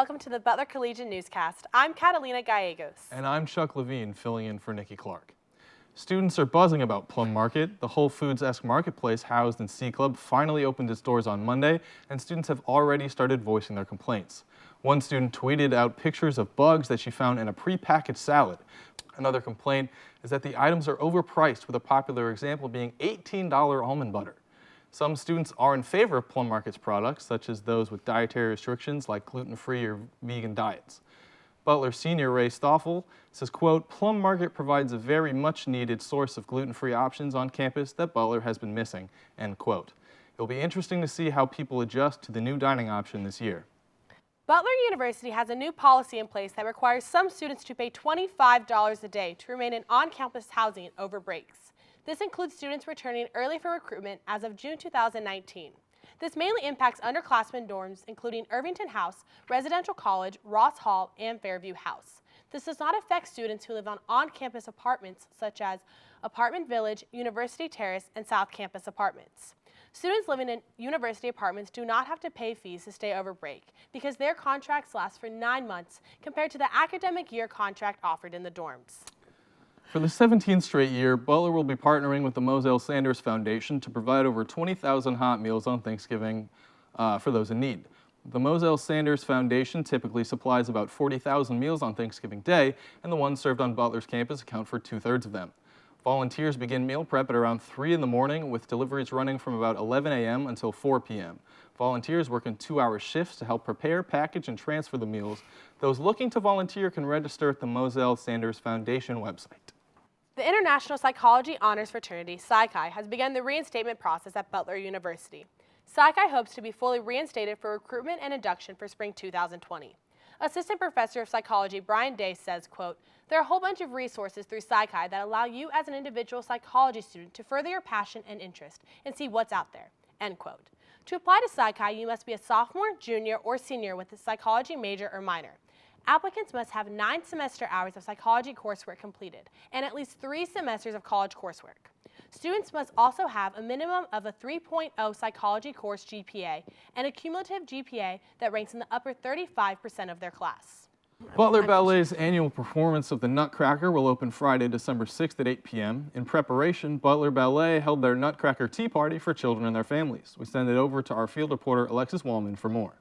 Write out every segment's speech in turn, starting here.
welcome to the Butler Collegian Newscast. I'm Catalina Gallegos. And I'm Chuck Levine, filling in for Nikki Clark. Students are buzzing about Plum Market. The Whole Foods-esque marketplace housed in C Club finally opened its doors on Monday, and students have already started voicing their complaints. One student tweeted out pictures of bugs that she found in a pre-packaged salad. Another complaint is that the items are overpriced, with a popular example being $18 almond butter. Some students are in favor of Plum Market's products, such as those with dietary restrictions like gluten-free or vegan diets. Butler senior Ray Stoffel says, quote, Plum Market provides a very much needed source of gluten-free options on campus that Butler has been missing, end quote. It'll be interesting to see how people adjust to the new dining option this year. Butler University has a new policy in place that requires some students to pay $25 a day to remain in on-campus housing over breaks. This includes students returning early for recruitment as of June 2019. This mainly impacts underclassmen dorms, including Irvington House, Residential College, Ross Hall, and Fairview House. This does not affect students who live on-campus apartments such as Apartment Village, University Terrace, and South Campus apartments. Students living in university apartments do not have to pay fees to stay over break because their contracts last for 9 months compared to the academic year contract offered in the dorms. For the 17th straight year, Butler will be partnering with the Moselle Sanders Foundation to provide over 20,000 hot meals on Thanksgiving for those in need. The Moselle Sanders Foundation typically supplies about 40,000 meals on Thanksgiving Day, and the ones served on Butler's campus account for 2/3 of them. Volunteers begin meal prep at around 3 in the morning, with deliveries running from about 11 a.m. until 4 p.m. Volunteers work in 2-hour shifts to help prepare, package, and transfer the meals. Those looking to volunteer can register at the Moselle Sanders Foundation website. The International Psychology Honors Fraternity, Psi Chi, has begun the reinstatement process at Butler University. Psi Chi hopes to be fully reinstated for recruitment and induction for spring 2020. Assistant Professor of Psychology Brian Day says, quote, there are a whole bunch of resources through Psi Chi that allow you as an individual psychology student to further your passion and interest and see what's out there, end quote. To apply to Psi Chi, you must be a sophomore, junior, or senior with a psychology major or minor. Applicants must have 9 semester hours of psychology coursework completed and at least 3 semesters of college coursework. Students must also have a minimum of a 3.0 psychology course GPA and a cumulative GPA that ranks in the upper 35% of their class. Butler Ballet's annual performance of the Nutcracker will open Friday, December 6th at 8 p.m. In preparation, Butler Ballet held their Nutcracker Tea Party for children and their families. We send it over to our field reporter, Alexis Wallman, for more.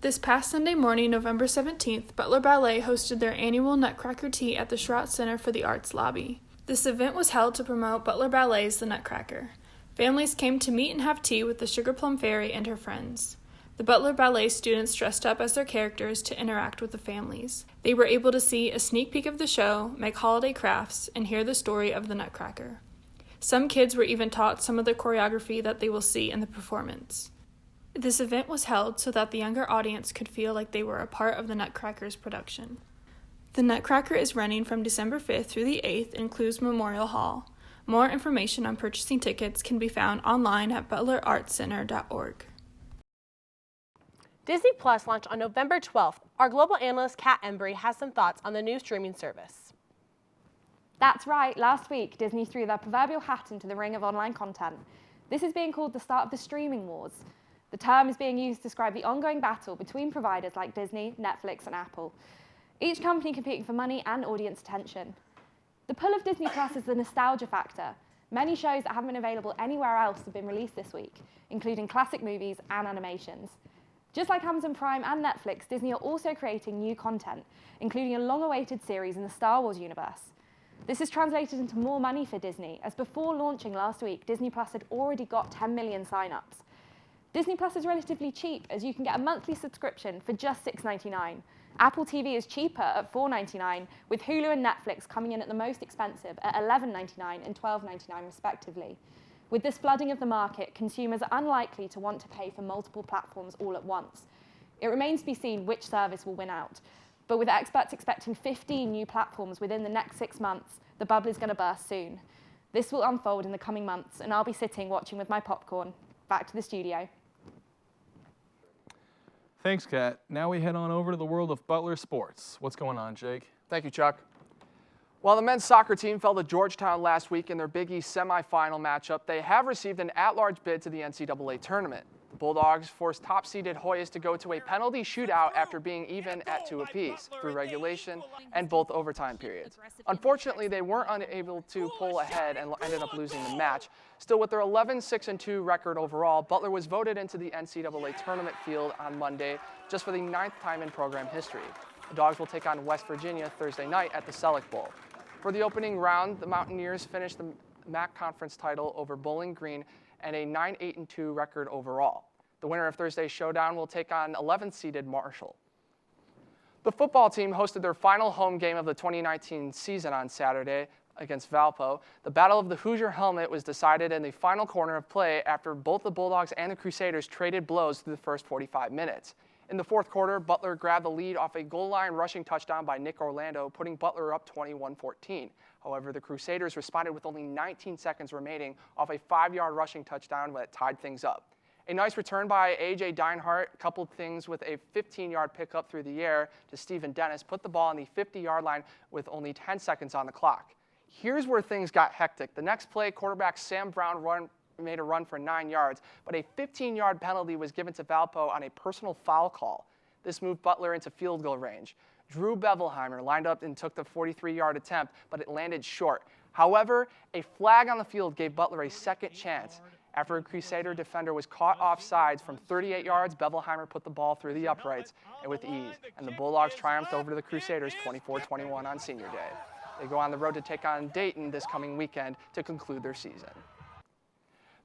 This past Sunday morning, November 17th, Butler Ballet hosted their annual Nutcracker Tea at the Stratton Center for the Arts Lobby. This event was held to promote Butler Ballet's The Nutcracker. Families came to meet and have tea with the Sugar Plum Fairy and her friends. The Butler Ballet students dressed up as their characters to interact with the families. They were able to see a sneak peek of the show, make holiday crafts, and hear the story of the Nutcracker. Some kids were even taught some of the choreography that they will see in the performance. This event was held so that the younger audience could feel like they were a part of the Nutcracker's production. The Nutcracker is running from December 5th through the 8th and includes Memorial Hall. More information on purchasing tickets can be found online at butlerartscenter.org. Disney Plus launched on November 12th. Our global analyst Kat Embry has some thoughts on the new streaming service. That's right, last week Disney threw their proverbial hat into the ring of online content. This is being called the start of the streaming wars. The term is being used to describe the ongoing battle between providers like Disney, Netflix, and Apple. Each company competing for money and audience attention. The pull of Disney Plus is the nostalgia factor. Many shows that haven't been available anywhere else have been released this week, including classic movies and animations. Just like Amazon Prime and Netflix, Disney are also creating new content, including a long-awaited series in the Star Wars universe. This has translated into more money for Disney, as before launching last week, Disney Plus had already got 10 million sign-ups. Disney Plus is relatively cheap, as you can get a monthly subscription for just $6.99. Apple TV is cheaper at $4.99, with Hulu and Netflix coming in at the most expensive at $11.99 and $12.99 respectively. With this flooding of the market, consumers are unlikely to want to pay for multiple platforms all at once. It remains to be seen which service will win out. But with experts expecting 15 new platforms within the next 6 months, the bubble is going to burst soon. This will unfold in the coming months, and I'll be sitting watching with my popcorn. Back to the studio. Thanks, Kat. Now we head on over to the world of Butler sports. What's going on, Jake? Thank you, Chuck. While the men's soccer team fell to Georgetown last week in their Big East semifinal matchup, they have received an at-large bid to the NCAA tournament. The Bulldogs forced top-seeded Hoyas to go to a penalty shootout after being even at 2 apiece through regulation and both overtime periods. Unfortunately, they weren't unable to pull ahead and ended up losing the match. Still, with their 11-6-2 record overall, Butler was voted into the NCAA tournament field on Monday just for the 9th time in program history. The Dogs will take on West Virginia Thursday night at the Selleck Bowl. For the opening round, the Mountaineers finished the MAC Conference title over Bowling Green and a 9-8-2 record overall. The winner of Thursday's showdown will take on 11th-seeded Marshall. The football team hosted their final home game of the 2019 season on Saturday against Valpo. The Battle of the Hoosier Helmet was decided in the final corner of play after both the Bulldogs and the Crusaders traded blows through the first 45 minutes. In the fourth quarter, Butler grabbed the lead off a goal line rushing touchdown by Nick Orlando, putting Butler up 21-14. However, the Crusaders responded with only 19 seconds remaining off a 5-yard rushing touchdown that tied things up. A nice return by A.J. Deinhardt coupled things with a 15-yard pickup through the air to Stephen Dennis, put the ball on the 50-yard line with only 10 seconds on the clock. Here's where things got hectic. The next play, quarterback Sam Brown made a run for 9 yards, but a 15-yard penalty was given to Valpo on a personal foul call. This moved Butler into field goal range. Drew Bevelheimer lined up and took the 43-yard attempt, but it landed short. However, a flag on the field gave Butler a second chance. After a Crusader defender was caught offsides from 38 yards, Bevelheimer put the ball through the uprights and with ease, and the Bulldogs triumphed over the Crusaders 24-21 on Senior Day. They go on the road to take on Dayton this coming weekend to conclude their season.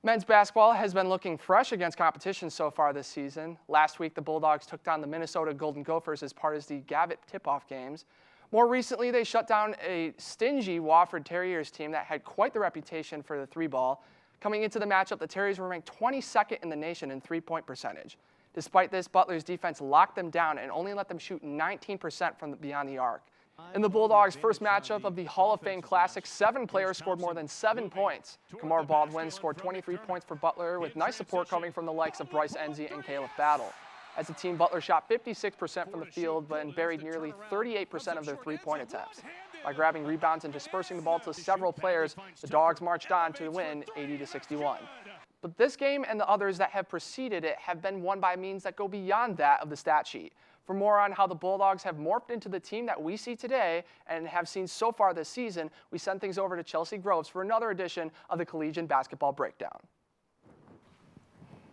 Men's basketball has been looking fresh against competition so far this season. Last week, the Bulldogs took down the Minnesota Golden Gophers as part of the Gavitt tip-off games. More recently, they shut down a stingy Wofford Terriers team that had quite the reputation for the three-ball. Coming into the matchup, the Terriers were ranked 22nd in the nation in three-point percentage. Despite this, Butler's defense locked them down and only let them shoot 19% from beyond the arc. In the Bulldogs' first matchup of the Hall of Fame Classic, 7 players scored more than 7 points. Kamar Baldwin scored 23 points for Butler with nice support coming from the likes of Bryce Enzi and Caleb Battle. As a team, Butler shot 56% from the field but buried nearly 38% of their three-point attempts. By grabbing rebounds and dispersing the ball to several players, the Dogs marched on to win 80-61. But this game and the others that have preceded it have been won by means that go beyond that of the stat sheet. For more on how the Bulldogs have morphed into the team that we see today and have seen so far this season, we send things over to Chelsea Groves for another edition of the Collegian Basketball Breakdown.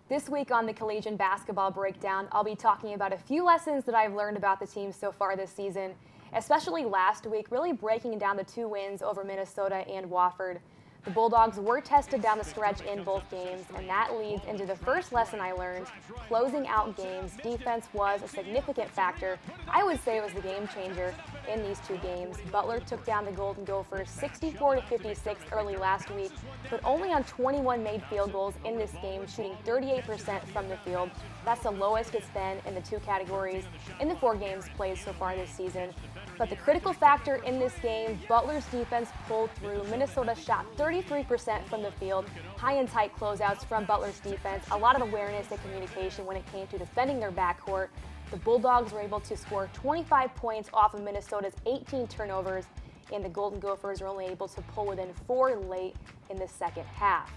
This week on the Collegian Basketball Breakdown, I'll be talking about a few lessons that I've learned about the team so far this season, especially last week, really breaking down the 2 wins over Minnesota and Wofford. The Bulldogs were tested down the stretch in both games, and that leads into the first lesson I learned. Closing out games, defense was a significant factor. I would say it was the game changer in these 2 games. Butler took down the Golden Gophers 64-56 early last week, but only on 21 made field goals in this game, shooting 38% from the field. That's the lowest it's been in the 2 categories in the 4 games played so far this season. But the critical factor in this game, Butler's defense pulled through. Minnesota shot 33% from the field, high and tight closeouts from Butler's defense, a lot of awareness and communication when it came to defending their backcourt. The Bulldogs were able to score 25 points off of Minnesota's 18 turnovers, and the Golden Gophers were only able to pull within 4 late in the second half.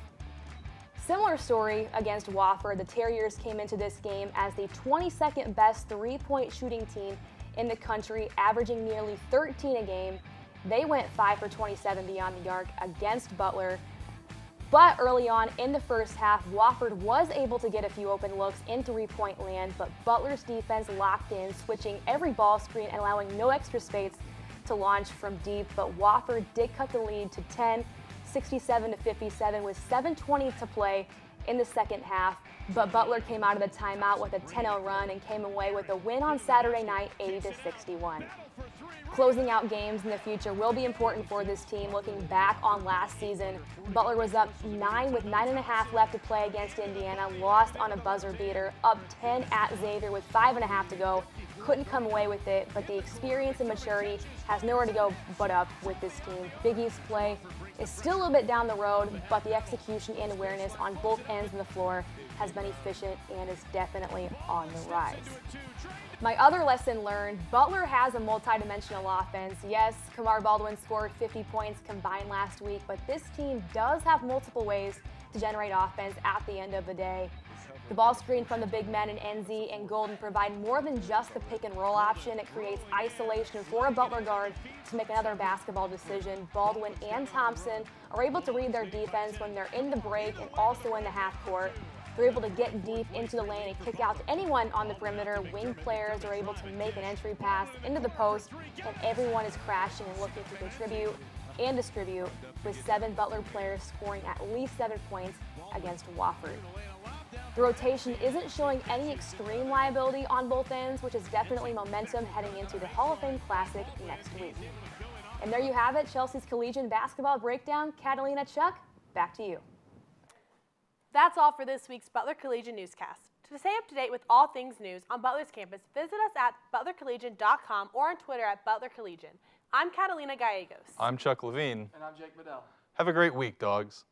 Similar story against Wofford. The Terriers came into this game as the 22nd best three-point shooting team in the country, averaging nearly 13 a game. They went 5 for 27 beyond the arc against Butler. But early on in the first half, Wofford was able to get a few open looks in three-point land, but Butler's defense locked in, switching every ball screen and allowing no extra space to launch from deep. But Wofford did cut the lead to 10, 67-57 with 7:20 to play in the second half. But Butler came out of the timeout with a 10-0 run and came away with a win on Saturday night, 80-61. Closing out games in the future will be important for this team. Looking back on last season, Butler was up 9 with 9.5 left to play against Indiana, lost on a buzzer beater, up 10 at Xavier with 5.5 to go. Couldn't come away with it, but the experience and maturity has nowhere to go but up with this team. Big East play is still a little bit down the road, but the execution and awareness on both ends of the floor has been efficient and is definitely on the rise. My other lesson learned, Butler has a multidimensional offense. Yes, Kamar Baldwin scored 50 points combined last week, but this team does have multiple ways to generate offense at the end of the day. The ball screen from the big men in NZ and Golden provide more than just the pick and roll option. It creates isolation for a Butler guard to make another basketball decision. Baldwin and Thompson are able to read their defense when they're in the break and also in the half court. They're able to get deep into the lane and kick out to anyone on the perimeter. Wing players are able to make an entry pass into the post, and everyone is crashing and looking to contribute and distribute, with 7 Butler players scoring at least 7 points against Wofford. The rotation isn't showing any extreme liability on both ends, which is definitely momentum heading into the Hall of Fame Classic next week. And there you have it, Chelsea's Collegian Basketball Breakdown. Catalina, Chuck, back to you. That's all for this week's Butler Collegian Newscast. To stay up to date with all things news on Butler's campus, visit us at butlercollegian.com or on Twitter at Butler Collegian. I'm Catalina Gallegos. I'm Chuck Levine. And I'm Jake Bedell. Have a great week, dogs.